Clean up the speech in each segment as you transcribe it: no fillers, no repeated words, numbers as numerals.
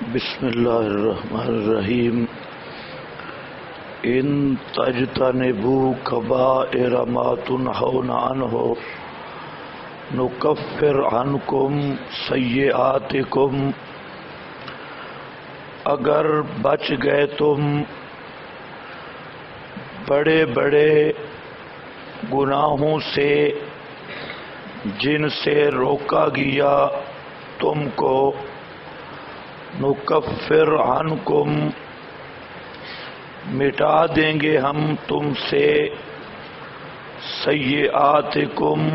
بسم اللہ الرحمن الرحیم ان تجتنبوا کبائر ما تنہون عنہ نکفر عنکم سیئاتکم، اگر بچ گئے تم بڑے بڑے گناہوں سے جن سے روکا گیا تم کو، نکفر عنکم مٹا دیں گے ہم تم سے، سیئاتکم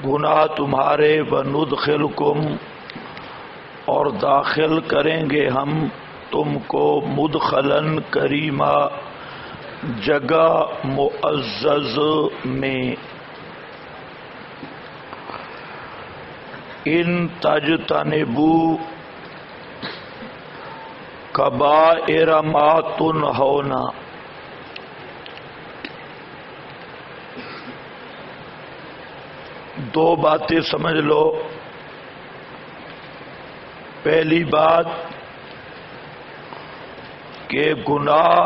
گناہ تمہارے، وندخلکم اور داخل کریں گے ہم تم کو، مدخلاً کریما جگہ معزز میں۔ ان تجتنبوا کبائر ما تنہون، دو باتیں سمجھ لو۔ پہلی بات کہ گناہ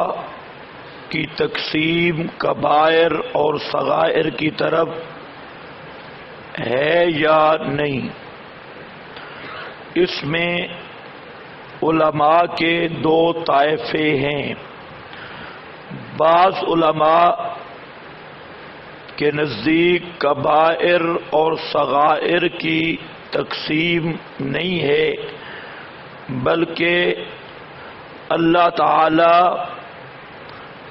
کی تقسیم کبائر اور صغائر کی طرف ہے یا نہیں، اس میں علماء کے دو طائفے ہیں۔ بعض علماء کے نزدیک کبائر اور صغائر کی تقسیم نہیں ہے، بلکہ اللہ تعالی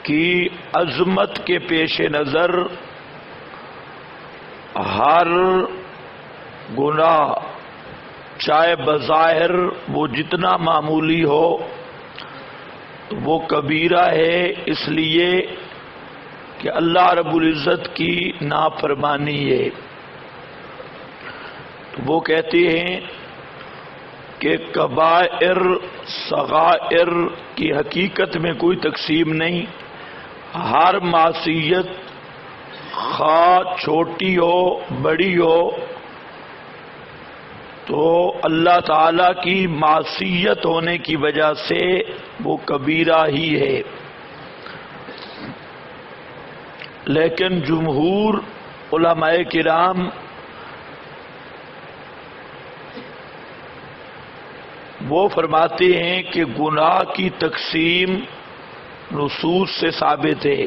کی عظمت کے پیش نظر ہر گناہ چاہے بظاہر وہ جتنا معمولی ہو وہ کبیرہ ہے، اس لیے کہ اللہ رب العزت کی نافرمانی ہے۔ تو وہ کہتے ہیں کہ کبائر صغائر کی حقیقت میں کوئی تقسیم نہیں، ہر معصیت خواہ چھوٹی ہو بڑی ہو تو اللہ تعالی کی معصیت ہونے کی وجہ سے وہ کبیرہ ہی ہے۔ لیکن جمہور علماء کرام وہ فرماتے ہیں کہ گناہ کی تقسیم نصوص سے ثابت ہے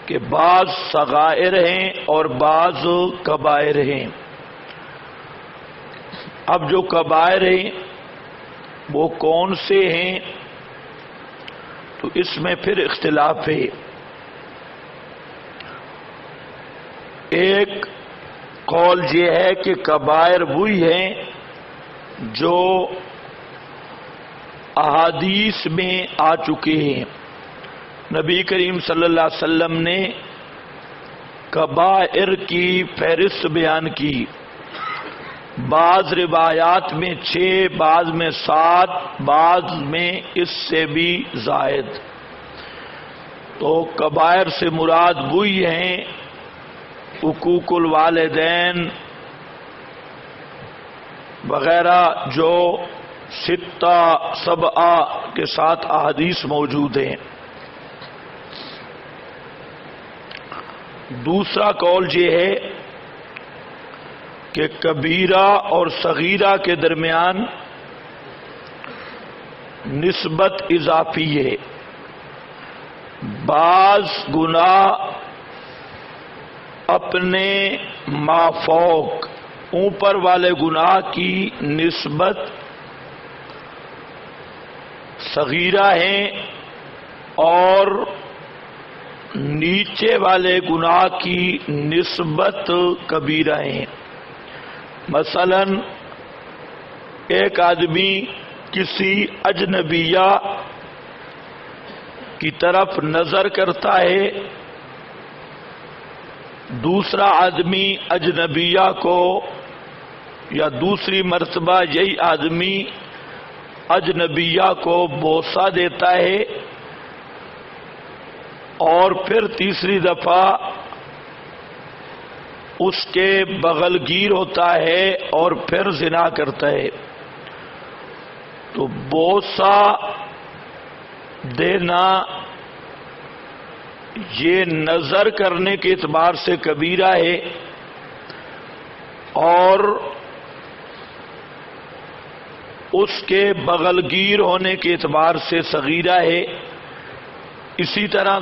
کہ بعض صغائر ہیں اور بعض کبائر ہیں۔ اب جو کبائر ہیں وہ کون سے ہیں، تو اس میں پھر اختلاف ہے۔ ایک قول یہ ہے کہ کبائر وہی ہیں جو احادیث میں آ چکے ہیں۔ نبی کریم صلی اللہ علیہ وسلم نے کبائر کی فہرست بیان کی، بعض روایات میں 6، بعض میں 7، بعض میں اس سے بھی زائد۔ تو کبائر سے مراد وہی ہیں حقوق الوالدین وغیرہ جو 6 7 کے ساتھ احادیث موجود ہیں۔ دوسرا قول یہ ہے کہ کبیرہ اور صغیرہ کے درمیان نسبت اضافی ہے، بعض گناہ اپنے مافوق اوپر والے گناہ کی نسبت صغیرہ ہیں اور نیچے والے گناہ کی نسبت کبیرہ ہیں۔ مثلا ایک آدمی کسی اجنبیہ کی طرف نظر کرتا ہے، دوسرا آدمی اجنبیہ کو یا دوسری مرتبہ یہی آدمی اجنبیہ کو بوسہ دیتا ہے، اور پھر تیسری دفعہ اس کے بغل گیر ہوتا ہے اور پھر زنا کرتا ہے، تو بوسہ دینا یہ نظر کرنے کے اعتبار سے کبیرہ ہے، اور اس کے بغل گیر ہونے کے اعتبار سے صغیرہ ہے۔ اسی طرح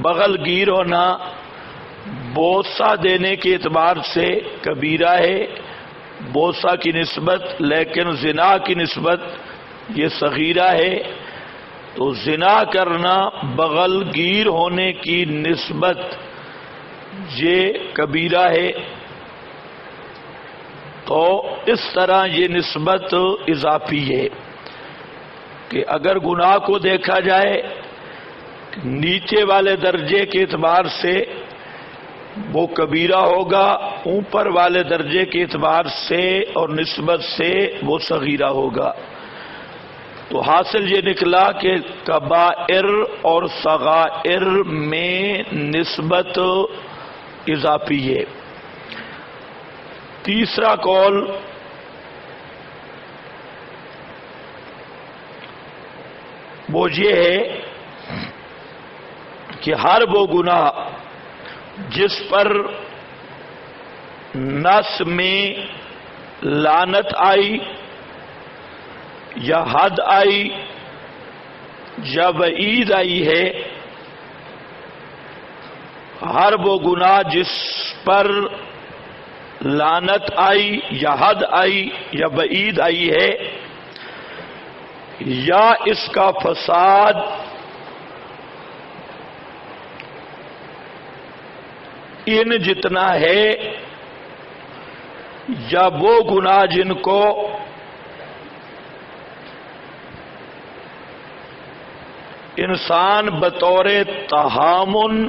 بغل گیر ہونا بوسہ دینے کے اعتبار سے کبیرہ ہے، بوسہ کی نسبت، لیکن زنا کی نسبت یہ صغیرہ ہے۔ تو زنا کرنا بغل گیر ہونے کی نسبت یہ کبیرہ ہے۔ تو اس طرح یہ نسبت اضافی ہے کہ اگر گناہ کو دیکھا جائے نیچے والے درجے کے اعتبار سے وہ کبیرہ ہوگا، اوپر والے درجے کے اعتبار سے اور نسبت سے وہ صغیرہ ہوگا۔ تو حاصل یہ نکلا کہ کبائر اور صغائر میں نسبت اضافی ہے۔ تیسرا قول وہ یہ ہے کہ ہر وہ گناہ جس پر نص میں لعنت آئی یا حد آئی یا وعید آئی ہے، ہر وہ گناہ جس پر لعنت آئی یا حد آئی یا وعید آئی ہے، یا اس کا فساد ان جتنا ہے، یا وہ گناہ جن کو انسان بطور تہامن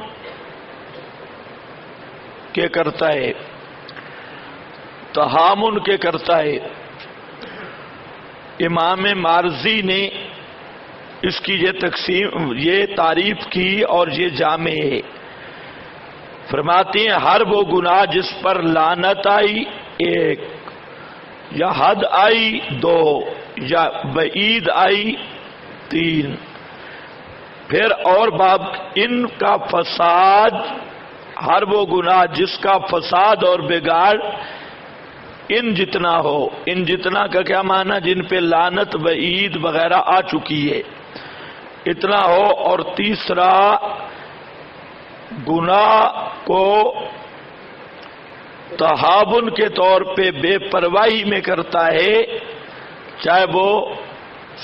کے کرتا ہے، تہامن کے کرتا ہے۔ امام مارزی نے اس کی یہ تعریف کی اور یہ جامع ہے۔ فرماتے ہیں ہر وہ گناہ جس پر لعنت آئی ایک، یا حد آئی دو، یا وعید آئی تین، پھر اور باب ان کا فساد، ہر وہ گناہ جس کا فساد اور بگاڑ ان جتنا ہو، ان جتنا کا کیا معنی؟ جن پہ لعنت وعید وغیرہ آ چکی ہے، اتنا ہو۔ اور تیسرا گناہ کو تہاون کے طور پہ بے پرواہی میں کرتا ہے، چاہے وہ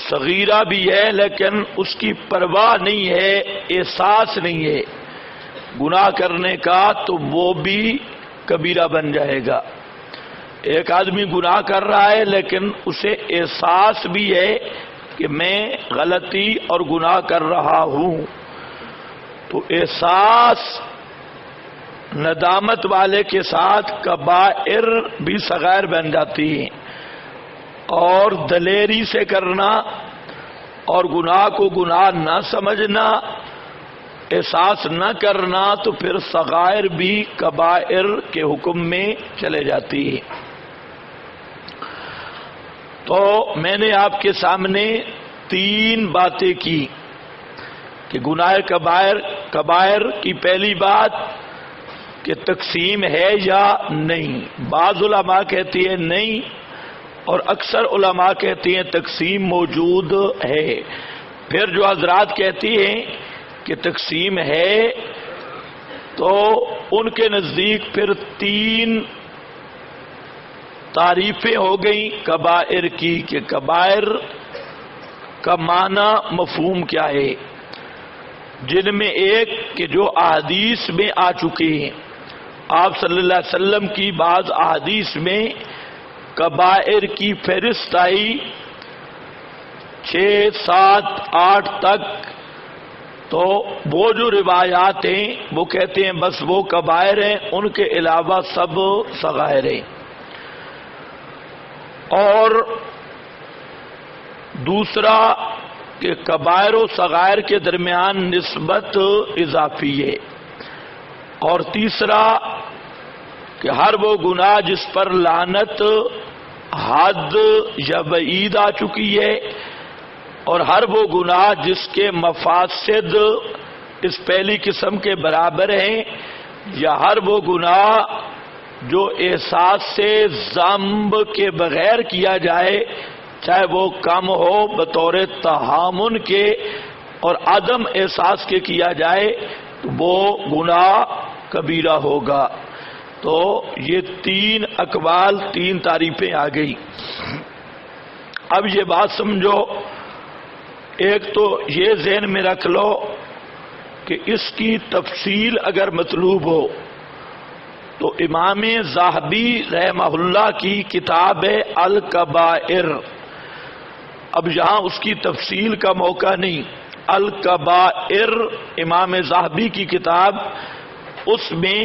صغیرہ بھی ہے لیکن اس کی پرواہ نہیں ہے، احساس نہیں ہے گناہ کرنے کا، تو وہ بھی کبیرہ بن جائے گا۔ ایک آدمی گناہ کر رہا ہے لیکن اسے احساس بھی ہے کہ میں غلطی اور گناہ کر رہا ہوں، تو احساس ندامت والے کے ساتھ کبائر بھی صغائر بن جاتی ہیں، اور دلیری سے کرنا اور گناہ کو گناہ نہ سمجھنا، احساس نہ کرنا، تو پھر صغائر بھی کبائر کے حکم میں چلے جاتی ہیں۔ تو میں نے آپ کے سامنے تین باتیں کی کہ گناہ کبائر کی پہلی بات کہ تقسیم ہے یا نہیں۔ بعض علماء کہتی ہیں نہیں، اور اکثر علماء کہتی ہیں تقسیم موجود ہے۔ پھر جو حضرات کہتی ہیں کہ تقسیم ہے، تو ان کے نزدیک پھر تین تعریفیں ہو گئیں کبائر کی، کہ کبائر کا معنی مفہوم کیا ہے، جن میں ایک کہ جو احادیث میں آ چکے ہیں۔ آپ صلی اللہ علیہ وسلم کی بعض احادیث میں کبائر کی فہرست آئی 6، 7، 8 تک، تو وہ جو روایات ہیں وہ کہتے ہیں بس وہ کبائر ہیں، ان کے علاوہ سب صغائر ہیں۔ اور دوسرا کہ کبائر و صغائر کے درمیان نسبت اضافی ہے، اور تیسرا کہ ہر وہ گناہ جس پر لعنت، حد یا وعید آ چکی ہے، اور ہر وہ گناہ جس کے مفاسد اس پہلی قسم کے برابر ہیں، یا ہر وہ گناہ جو احساس سے ذنب کے بغیر کیا جائے، چاہے وہ کم ہو بطور تحامن کے اور عدم احساس کے کیا جائے، تو وہ گناہ کبیرہ ہوگا۔ تو یہ تین اقوال، تین تعریفیں آ گئی۔ اب یہ بات سمجھو، ایک تو یہ ذہن میں رکھ لو کہ اس کی تفصیل اگر مطلوب ہو تو امام ذہبی رحمہ اللہ کی کتاب ہے الکبائر۔ اب یہاں اس کی تفصیل کا موقع نہیں۔ الکبائر امام ذہبی کی کتاب، اس میں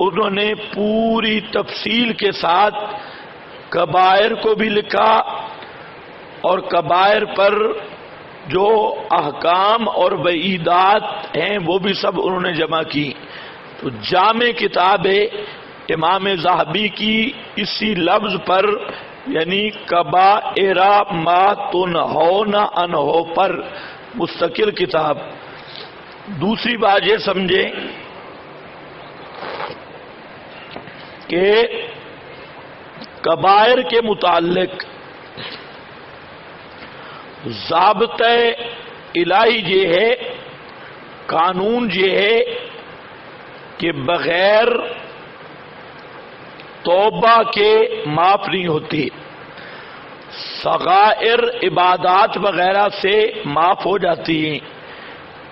انہوں نے پوری تفصیل کے ساتھ کبائر کو بھی لکھا اور کبائر پر جو احکام اور وعیدات ہیں وہ بھی سب انہوں نے جمع کی۔ تو جامع کتاب ہے امام ذہبی کی اسی لفظ پر، یعنی کبائر ما تنہون عنہ پر مستقل کتاب۔ دوسری بات یہ سمجھیں کہ کبائر کے متعلق ضابطہ الہی یہ ہے، قانون یہ ہے کہ بغیر توبہ کے معاف نہیں ہوتی۔ صغائر عبادات وغیرہ سے معاف ہو جاتی ہیں،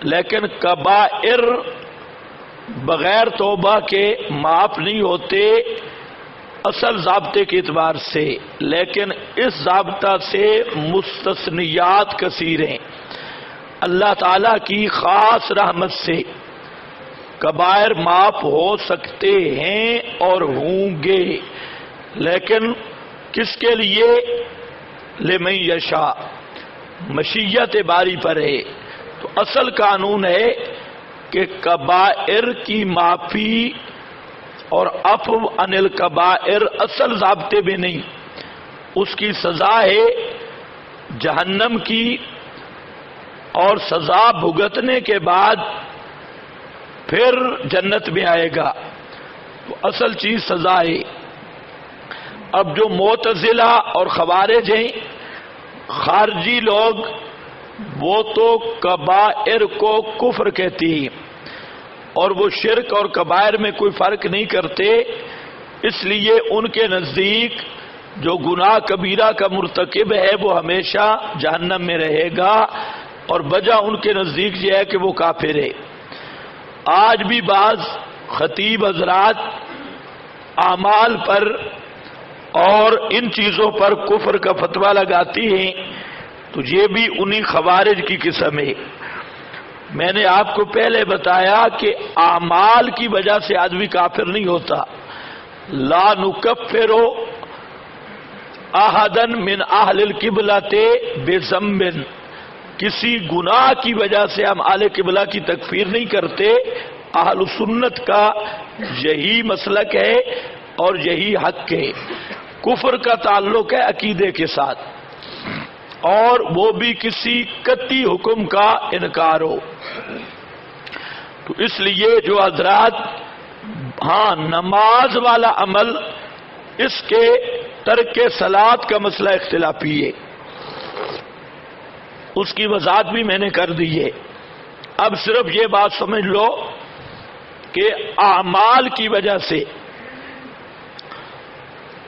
لیکن کبائر بغیر توبہ کے معاف نہیں ہوتے اصل ضابطے کے اعتبار سے، لیکن اس ضابطہ سے مستثنیات کثیر ہیں۔ اللہ تعالی کی خاص رحمت سے کبائر معاف ہو سکتے ہیں اور ہوں گے، لیکن کس کے لیے؟ لمن یشاء، مشیت باری پر ہے۔ تو اصل قانون ہے کہ کبائر کی معافی اور عفو عن الکبائر اصل ضابطے میں نہیں، اس کی سزا ہے جہنم کی، اور سزا بھگتنے کے بعد پھر جنت میں آئے گا۔ تو اصل چیز سزا ہے۔ اب جو معتزلہ اور خوارج ہیں، خارجی لوگ، وہ تو کبائر کو کفر کہتی ہیں اور وہ شرک اور کبائر میں کوئی فرق نہیں کرتے، اس لیے ان کے نزدیک جو گناہ کبیرہ کا مرتکب ہے وہ ہمیشہ جہنم میں رہے گا، اور وجہ ان کے نزدیک یہ ہے کہ وہ کافر ہے۔ آج بھی بعض خطیب حضرات اعمال پر اور ان چیزوں پر کفر کا فتویٰ لگاتی ہیں، تو یہ بھی انہی خوارج کی قسم ہے۔ میں نے آپ کو پہلے بتایا کہ اعمال کی وجہ سے آدمی کافر نہیں ہوتا۔ لا نکفر احدا من اہل القبلۃ بذنب، کسی گناہ کی وجہ سے ہم اہل قبلہ کی تکفیر نہیں کرتے۔ اہل سنت کا یہی مسلک ہے اور یہی حق ہے۔ کفر کا تعلق ہے عقیدے کے ساتھ، اور وہ بھی کسی قطعی حکم کا انکار ہو۔ تو اس لیے جو حضرات ہاں نماز والا عمل، اس کے ترک صلاۃ کا مسئلہ اختلافی ہے، اس کی وضاحت بھی میں نے کر دی ہے۔ اب صرف یہ بات سمجھ لو کہ اعمال کی وجہ سے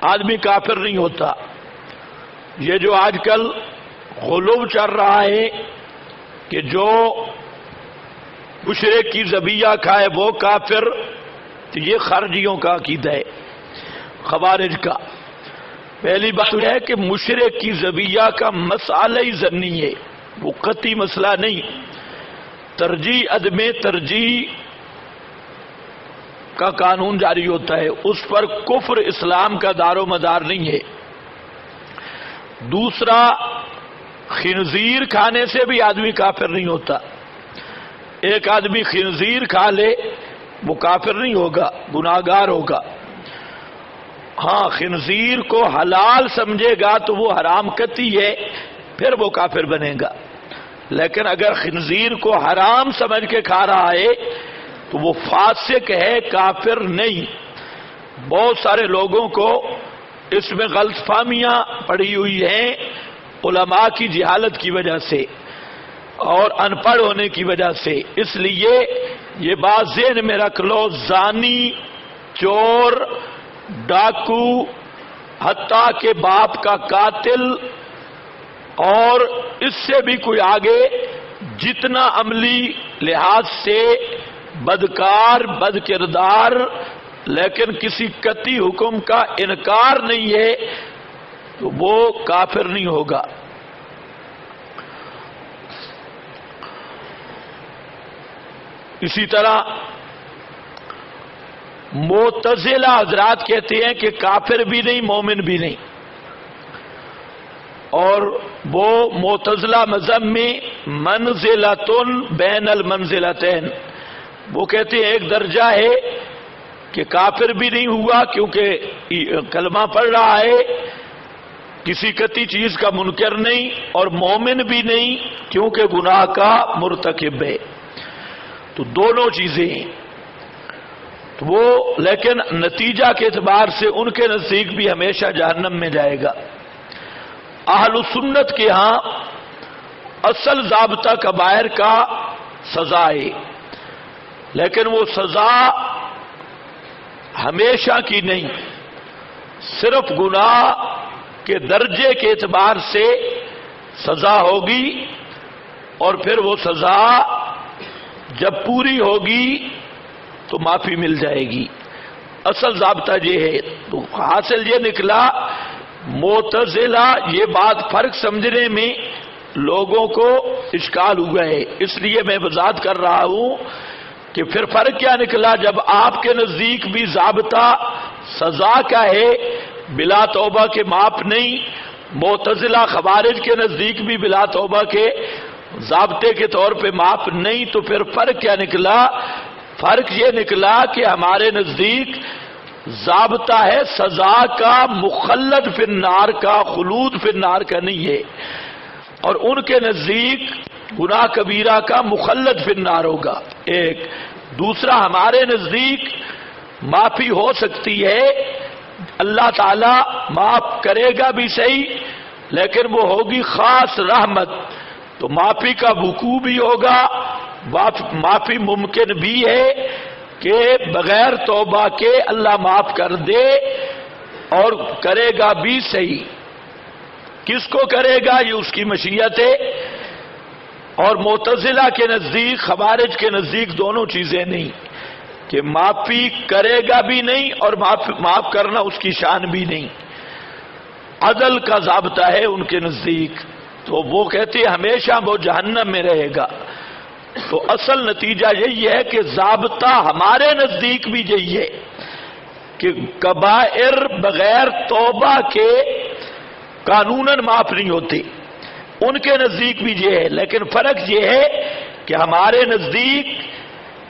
آدمی کافر نہیں ہوتا۔ یہ جو آج کل غلو چل رہا ہے کہ جو مشرک کی ذبیحہ کھائے وہ کافر، تو یہ خارجیوں کا عقیدہ ہے، خوارج کا۔ پہلی بات یہ ہے کہ مشرک کی ذبیحہ کا مسئلہ ہی ظنی ہے، وہ قطعی مسئلہ نہیں۔ ترجیح عدم ترجیح کا قانون جاری ہوتا ہے، اس پر کفر اسلام کا دار و مدار نہیں ہے۔ دوسرا، خنزیر کھانے سے بھی آدمی کافر نہیں ہوتا۔ ایک آدمی خنزیر کھا لے وہ کافر نہیں ہوگا، گناہگار ہوگا۔ ہاں خنزیر کو حلال سمجھے گا تو وہ حرام قطعی ہے، پھر وہ کافر بنے گا، لیکن اگر خنزیر کو حرام سمجھ کے کھا رہا ہے تو وہ فاسق ہے، کافر نہیں۔ بہت سارے لوگوں کو اس میں غلط فہمیاں پڑی ہوئی ہیں علماء کی جہالت کی وجہ سے اور ان پڑھ ہونے کی وجہ سے، اس لیے یہ بات ذہن میں رکھ لو، زانی، چور، ڈاکو، حتیٰ کہ باپ کا قاتل اور اس سے بھی کوئی آگے جتنا عملی لحاظ سے بدکار، بد کردار، لیکن کسی قطعی حکم کا انکار نہیں ہے تو وہ کافر نہیں ہوگا۔ اسی طرح معتزلہ حضرات کہتے ہیں کہ کافر بھی نہیں، مومن بھی نہیں، اور وہ معتزلہ مذہب میں منزلتن بین المنزلتین، وہ کہتے ہیں ایک درجہ ہے کہ کافر بھی نہیں ہوا کیونکہ کلمہ پڑھ رہا ہے، کسی قطعی چیز کا منکر نہیں، اور مومن بھی نہیں کیونکہ گناہ کا مرتکب ہے۔ تو دونوں چیزیں ہیں، تو وہ لیکن نتیجہ کے اعتبار سے ان کے نزدیک بھی ہمیشہ جہنم میں جائے گا۔ اہل سنت کے ہاں اصل ضابطہ کبائر کا سزا ہے، لیکن وہ سزا ہمیشہ کی نہیں، صرف گناہ کے درجے کے اعتبار سے سزا ہوگی، اور پھر وہ سزا جب پوری ہوگی تو معافی مل جائے گی۔ اصل ضابطہ یہ ہے۔ تو حاصل یہ نکلا، معتزلہ یہ بات فرق سمجھنے میں لوگوں کو اشکال ہوا ہے، اس لیے میں وضاحت کر رہا ہوں کہ پھر فرق کیا نکلا۔ جب آپ کے نزدیک بھی ضابطہ سزا کا ہے، بلا توبہ کے معاف نہیں، معتزلہ خوارج کے نزدیک بھی بلا توبہ کے ضابطے کے طور پہ معاف نہیں، تو پھر فرق کیا نکلا؟ فرق یہ نکلا کہ ہمارے نزدیک ضابطہ ہے سزا کا، مخلد فی النار کا، خلود فی النار کا نہیں ہے، اور ان کے نزدیک گناہ کبیرہ کا مخلد فی النار ہوگا۔ ایک دوسرا، ہمارے نزدیک معافی ہو سکتی ہے، اللہ تعالی معاف کرے گا بھی صحیح، لیکن وہ ہوگی خاص رحمت، تو معافی کا وقوع بھی ہوگا، معافی ممکن بھی ہے کہ بغیر توبہ کے اللہ معاف کر دے، اور کرے گا بھی صحیح۔ کس کو کرے گا یہ اس کی مشیت ہے، اور معتزلہ کے نزدیک، خوارج کے نزدیک دونوں چیزیں نہیں، کہ معافی کرے گا بھی نہیں اور معاف کرنا اس کی شان بھی نہیں، عدل کا ضابطہ ہے ان کے نزدیک، تو وہ کہتے ہیں ہمیشہ وہ جہنم میں رہے گا۔ تو اصل نتیجہ یہی ہے کہ ضابطہ ہمارے نزدیک بھی یہی ہے کہ کبائر بغیر توبہ کے قانوناً معاف نہیں ہوتے، ان کے نزدیک بھی یہ ہے، لیکن فرق یہ ہے کہ ہمارے نزدیک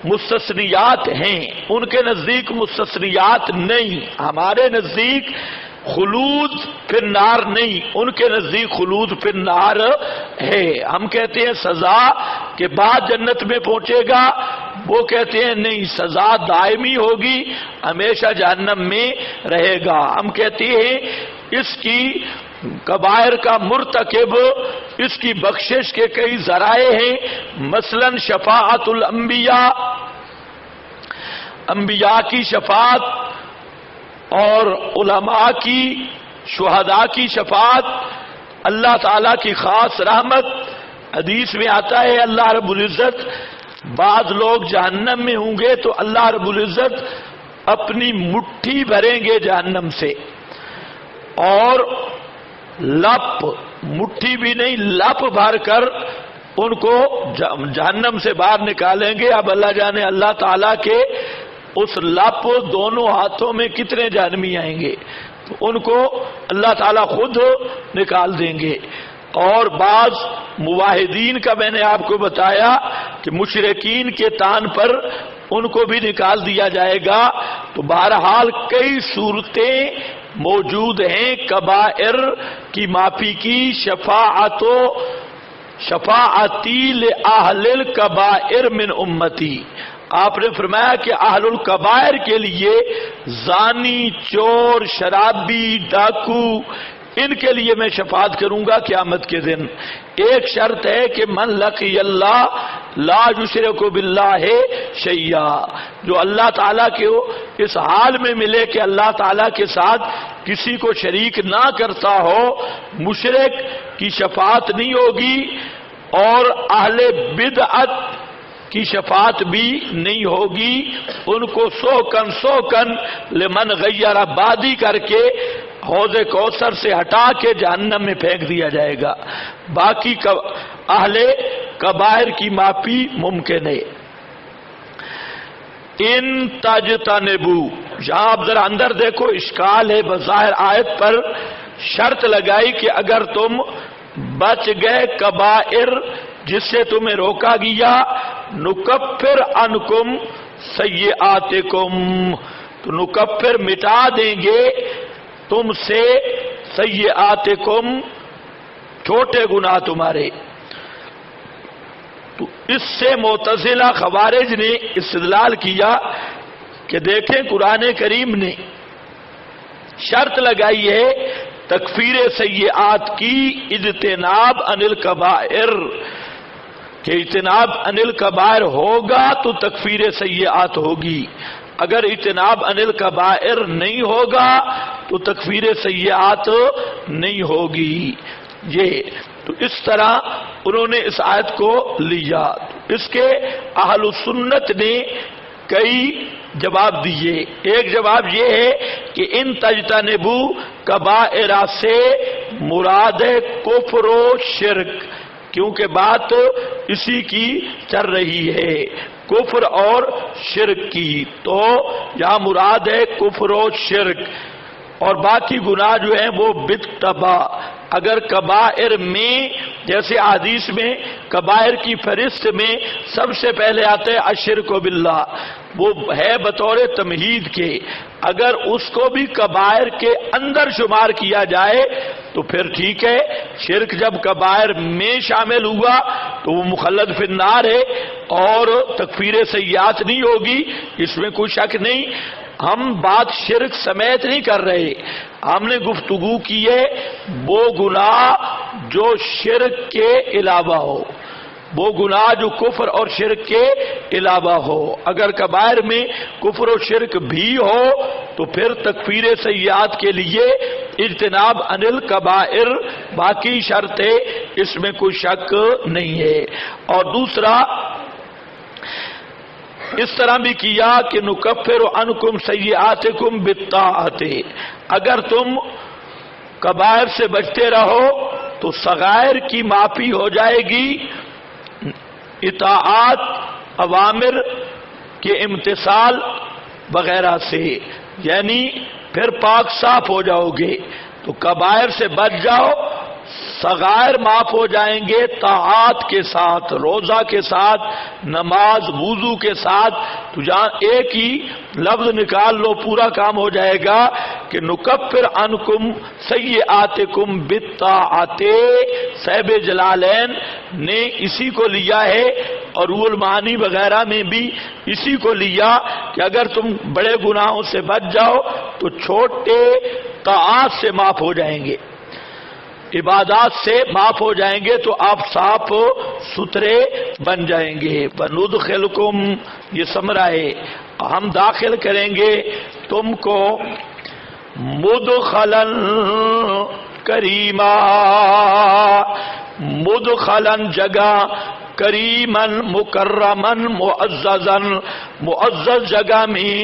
مستثنیات ہیں، ان کے نزدیک مستثنیات نہیں، ہمارے نزدیک خلود فی النار نہیں، ان کے نزدیک خلود فی النار ہے۔ ہم کہتے ہیں سزا کے بعد جنت میں پہنچے گا، وہ کہتے ہیں نہیں، سزا دائمی ہوگی، ہمیشہ جہنم میں رہے گا۔ ہم کہتے ہیں اس کی کبائر کا مرتکب، اس کی بخشش کے کئی ذرائع ہیں، مثلا شفاعت الانبیاء، انبیاء کی شفاعت، اور علماء کی، شہداء کی شفاعت، اللہ تعالیٰ کی خاص رحمت۔ حدیث میں آتا ہے اللہ رب العزت، بعض لوگ جہنم میں ہوں گے تو اللہ رب العزت اپنی مٹھی بھریں گے جہنم سے، اور لپ، مٹھی بھی نہیں، لپ بھر کر ان کو جہنم سے باہر نکالیں گے۔ اب اللہ جانے اللہ تعالیٰ کے اس لپ دونوں ہاتھوں میں کتنے جہنمی آئیں گے، تو ان کو اللہ تعالیٰ خود نکال دیں گے۔ اور بعض موحدین کا میں نے آپ کو بتایا کہ مشرکین کے تان پر ان کو بھی نکال دیا جائے گا۔ تو بہرحال کئی صورتیں موجود ہیں کبائر کی معافی کی شفاعتی لأہل الکبائر من امتی. آپ نے فرمایا کہ اہل الکبائر کے لیے زانی، چور، شرابی، ڈاکو، ان کے لیے میں شفاعت کروں گا قیامت کے دن. ایک شرط ہے کہ من لقی اللہ لا یشرک باللہ شیئا، جو اللہ تعالیٰ کے اس حال میں ملے کہ اللہ تعالیٰ کے ساتھ کسی کو شریک نہ کرتا ہو، مشرک کی شفاعت نہیں ہوگی، اور اہل بدعت کی شفاعت بھی نہیں ہوگی. ان کو سوکن لمن غیر آبادی کر کے حوض کوثر سے ہٹا کے جہنم میں پھینک دیا جائے گا. باقی اہل کبائر کی معافی ممکن ہے. ان تجتنبو، یہاں آپ ذرا اندر دیکھو، اشکال ہے. بظاہر آیت پر شرط لگائی کہ اگر تم بچ گئے کبائر جس سے تمہیں روکا گیا، نکفر عنکم سیئاتکم، تو نکفر مٹا دیں گے تم سے سیئاتکم، چھوٹے گناہ تمہارے. تو اس سے معتزلہ خوارج نے استدلال کیا کہ دیکھیں قرآن کریم نے شرط لگائی ہے تکفیر سیئات کی اجتناب عن الکبائر، کہ اجتناب عن الکبائر ہوگا تو تکفیر سیئات ہوگی. اگر اجتناب عن الکبائر نہیں ہوگا تو تکفیر سیئات نہیں ہوگی. یہ تو اس طرح انہوں نے اس آیت کو لیا. اس کے اہل سنت نے کئی جواب دیے. ایک جواب یہ ہے کہ ان تجتنبو کبائر سے مراد ہے کفر و شرک، کیونکہ بات اسی کی چل رہی ہے، کفر اور شرک کی. تو یہاں مراد ہے کفر و شرک، اور باقی گناہ جو ہیں وہ بالتبع. اگر کبائر میں جیسے حدیث میں کبائر کی فہرست میں سب سے پہلے آتے ہیں الشرک باللہ، وہ ہے بطور تمہید کے، اگر اس کو بھی کبائر کے اندر شمار کیا جائے تو پھر ٹھیک ہے. شرک جب کبائر میں شامل ہوا تو وہ مخلد فی النار ہے اور تکفیر سیئات نہیں ہوگی، اس میں کوئی شک نہیں. ہم بات شرک سمیت نہیں کر رہے، ہم نے گفتگو کی ہے وہ گناہ جو شرک کے علاوہ ہو، وہ گناہ جو کفر اور شرک کے علاوہ ہو. اگر کبائر میں کفر و شرک بھی ہو تو پھر تکفیر سیئات کے لیے اجتناب عن الکبائر باقی شرط ہے، اس میں کوئی شک نہیں ہے. اور دوسرا اس طرح بھی کیا کہ نکفر عنکم سیئاتکم بالطاعۃ، اگر تم کبائر سے بچتے رہو تو صغائر کی معافی ہو جائے گی اطاعت، اوامر کے امتثال وغیرہ سے، یعنی پھر پاک صاف ہو جاؤ گے. تو کبائر سے بچ جاؤ، صغائر معاف ہو جائیں گے طاعات کے ساتھ، روزہ کے ساتھ، نماز، وضو کے ساتھ. تو جہاں ایک ہی لفظ نکال لو پورا کام ہو جائے گا کہ نکفر عنکم سیئاتکم بالطاعۃ. صاحب جلالین نے اسی کو لیا ہے اور روح المعانی وغیرہ میں بھی اسی کو لیا کہ اگر تم بڑے گناہوں سے بچ جاؤ تو چھوٹے طاعات سے معاف ہو جائیں گے، عبادات سے معاف ہو جائیں گے، تو آپ صاف ستھرے بن جائیں گے. وَنُدْخِلُكُمْ، یہ ثمرہ ہے، ہم داخل کریں گے تم کو مدخلاً کریما، مدخلاً جگہ، کریمن مکرمن معززن، معزز جگہ میں